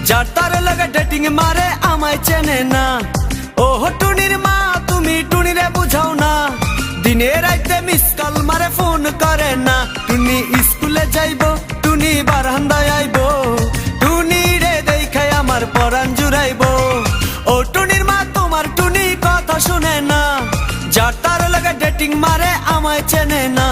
যার তার লাগে ডেটিং মারে আমায় চেনে না। ও টুনির মা তুমি টুনিরে বুঝাও না, দিনে রাইতে মিস কল মারে ফোন করে না। টুনি স্কুলে যাইবো, টুনি বারান্দায় আইবো, টুনি রে দেখে আমার পরাণ জুড়াইবো। ও টুনির মা তোমার টুনি কথা শুনে না, যার তার লাগে ডেটিং মারে আমায় চেনে না।